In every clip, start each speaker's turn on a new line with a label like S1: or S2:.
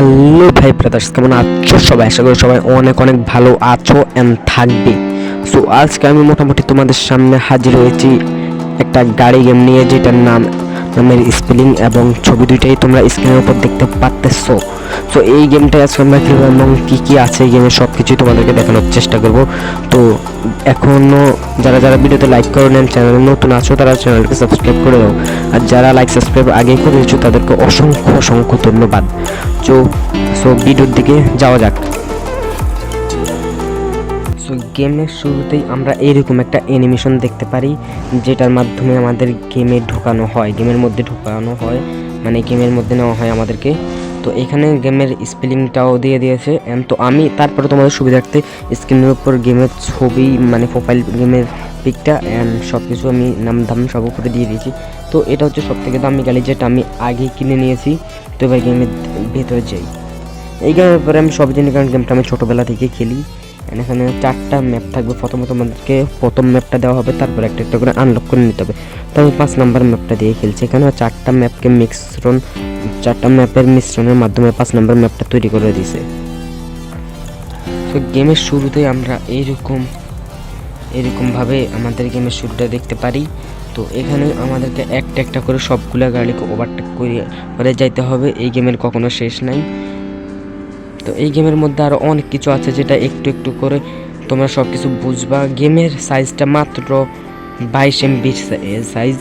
S1: Hello ভাই brothers, কেমন আছো সবাই? আশা করি সবাই অনেক অনেক ভালো আছো এন্ড থাকবে। সো আজকে আমি মোটামুটি তোমাদের সামনে হাজির হয়েছি একটা গাড়ি গেম নিয়ে, যেটার নামের স্পেলিং এবং ছবি দুইটাই তোমরা স্ক্রিনের উপর দেখতে পাচ্তেছো। সো এই গেমটা আজকে আমরা খেলবো এবং কী কী আছে এই গেমে সব কিছুই তোমাদেরকে দেখানোর চেষ্টা করব। তো এখনও যারা যারা ভিডিওতে লাইক করে নেন, চ্যানেলে নতুন আছো তারা চ্যানেলকে সাবস্ক্রাইব করে দাও, আর যারা লাইক সাবস্ক্রাইব আগে করেছো তাদেরকে অসংখ্য অসংখ্য ধন্যবাদ। সো ভিডিওর দিকে যাওয়া যাক। সো গেমের শুরুতেই আমরা এইরকম একটা অ্যানিমেশন দেখতে পারি, যেটার মাধ্যমে আমাদের গেমের মধ্যে ঢোকানো হয়, মানে গেমের মধ্যে নেওয়া হয় আমাদেরকে। তো এখানে গেমের স্পেলিংটাও দিয়ে দিয়েছে। তো আমি তারপরে তোমাদের সুবিধার্থে স্ক্রিনের উপর গেমের ছবি, মানে প্রোফাইল গেমের পিকটা অ্যান্ড সব কিছু আমি নাম ধাম সব উপরে দিয়ে দিয়েছি। তো এটা হচ্ছে সবথেকে দামি গাড়ি, যেটা আমি আগেই কিনে নিয়েছি। তো এবার গেমের ভেতরে যাই। এই গেমের পরে আমি সব জানি, কারণ গেমটা আমি ছোটোবেলা থেকে খেলি। এখানে 4টা ম্যাপ থাকবে। প্রথমত আমাদেরকে প্রথম ম্যাপটা দেওয়া হবে, তারপর একটা একটা করে আনলক করে নিতে হবে। তো আমি 5 নাম্বার ম্যাপটা দিয়ে খেলছি। এখানে 4টা ম্যাপের মিশ্রণের মাধ্যমে 5 নাম্বার ম্যাপটা তৈরি করে দিয়েছে। তো গেমের শুরুতেই আমরা এরকমভাবে আমাদের গেমের শুরুটা দেখতে পারি। তো এখানে আমাদেরকে একটা একটা করে সবগুলা গাড়িকে ওভারটেক করে যাইতে হবে। এই গেমের কখনো শেষ নাই। তো এই গেমের মধ্যে আরও অনেক কিছু আছে, যেটা একটু একটু করে তোমরা সব কিছু বুঝবা। গেমের সাইজটা মাত্র 22 MB সাইজ।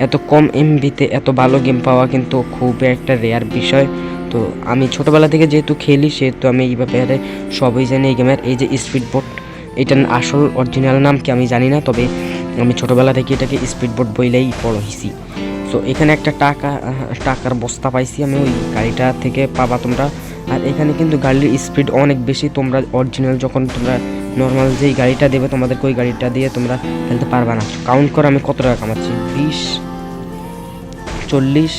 S1: এত কম এমবিতে এত ভালো গেম পাওয়া কিন্তু খুব একটা রেয়ার বিষয়। তো আমি ছোটোবেলা থেকে যেহেতু খেলি, সেহেতু আমি এই ব্যাপারে সবই জানি। এই গেমের এই যে স্পিড বোট, এটার আসল অরিজিনাল নাম কি আমি জানি না, তবে আমি ছোটোবেলা থেকে এটাকে স্পিড বোট বইলেই পড়েছি। সো এখানে একটা টাকার বস্তা পাইছি আমি, ওই গাড়িটা থেকে পাবা তোমরা। আর এখানে কিন্তু গাড়ির স্পিড অনেক বেশি। তোমরা অরিজিনাল যখন তোমরা নর্মাল যেই গাড়িটা দেবে তোমাদেরকে, ওই গাড়িটা দিয়ে তোমরা খেলতে পারবে না। কাউন্ট করে আমি কত টাকা কামাচ্ছি: 20, 40,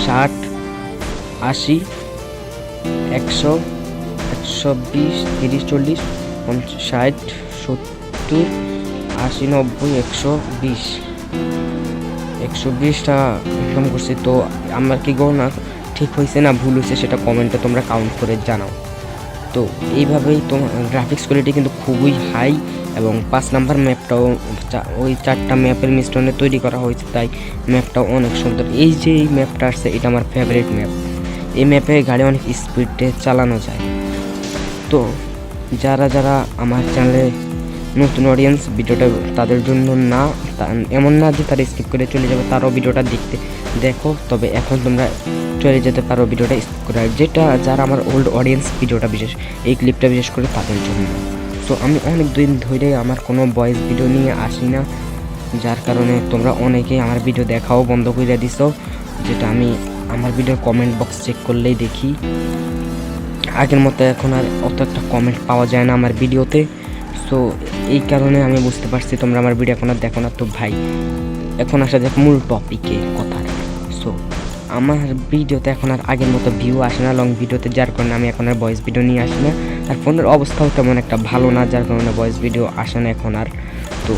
S1: 60, 80, 100, 120, 30, 40, 50, 60, 70, 80, 90, 120, 120 টাকা ইনকাম করছি। তো আমার কি গণনা ঠিক হয়েছে না ভুল হয়েছে সেটা কমেন্টে তোমরা কাউন্ট করে জানাও। তো এইভাবেই তোমার গ্রাফিক্স কোয়ালিটি কিন্তু খুবই হাই, এবং 5 নাম্বার ম্যাপটাও ওই 4টা ম্যাপের মিশ্রণে তৈরি করা হয়েছে, তাই ম্যাপটাও অনেক সুন্দর। এই যে এই ম্যাপটা আসছে, এটা আমার ফেভারিট ম্যাপ। এই ম্যাপে গাড়ি অনেক স্পিডে চালানো যায়। তো যারা যারা আমার চ্যানেলে নতুন অডিয়েন্স, ভিডিওটা তাদের জন্য না, এমন না যে তারা স্কিপ করে চলে যাবে, তারাও ভিডিওটা দেখো। তবে এখন তোমরা চলে যেতে পারো ভিডিওটা স্কিপ করে, যারা আমার ওল্ড অডিয়েন্স, ভিডিওটা এই ক্লিপটা বিশেষ করে তাদের জন্য। তো আমি অনেক দিন ধরে আমার কোনো ভয়েস ভিডিও নিয়ে আসি না, যার কারণে তোমরা অনেকেই আমার ভিডিও দেখাও বন্ধ করে দিছো, যেটা আমি আমার ভিডিওর কমেন্ট বক্স চেক করলেই দেখি। আগের মতো এখন আর অত একটা কমেন্ট পাওয়া যায় না আমার ভিডিওতে। সো এই কারণে আমি বুঝতে পারছি তোমরা আমার ভিডিও এখন আর দেখো না। তো ভাই, এখন আসা যাক মূল টপিকে কথা। সো আমার ভিডিওতে এখন আর আগের মতো ভিউ আসে না লং ভিডিওতে, যার কারণে আমি এখন আর ভয়েস ভিডিও নিয়ে আসি না। আর ফোনের অবস্থাও তেমন একটা ভালো না, যার কারণে ভয়েস ভিডিও আসে না এখন আর। তো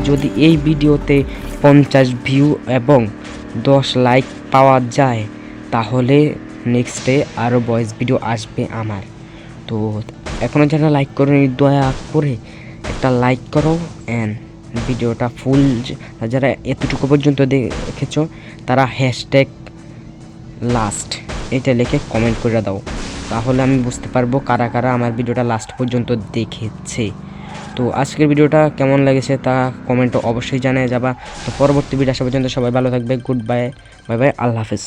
S1: যদি এই ভিডিওতে 50 ভিউ এবং 10 লাইক পাওয়া যায়, তাহলে নেক্সটে আরও ভয়েস ভিডিও আসবে আমার। তো এখনও যারা লাইক করো, দয়া করে একটা লাইক করো অ্যান্ড ভিডিওটা ফুল, যারা এতটুকু পর্যন্ত দেখেছো তারা #লাস্ট এটা লিখে কমেন্ট করে দাও, তাহলে আমি বুঝতে পারবো কারা কারা আমার ভিডিওটা লাস্ট পর্যন্ত দেখেছে। তো আজকের ভিডিওটা কেমন লেগেছে তা কমেন্টে অবশ্যই জানিয়ে যাবা। তো পরবর্তী ভিডিও আসা পর্যন্ত সবাই ভালো থাকবে। গুড বাই, বাই বাই, আল্লাহ হাফেজ।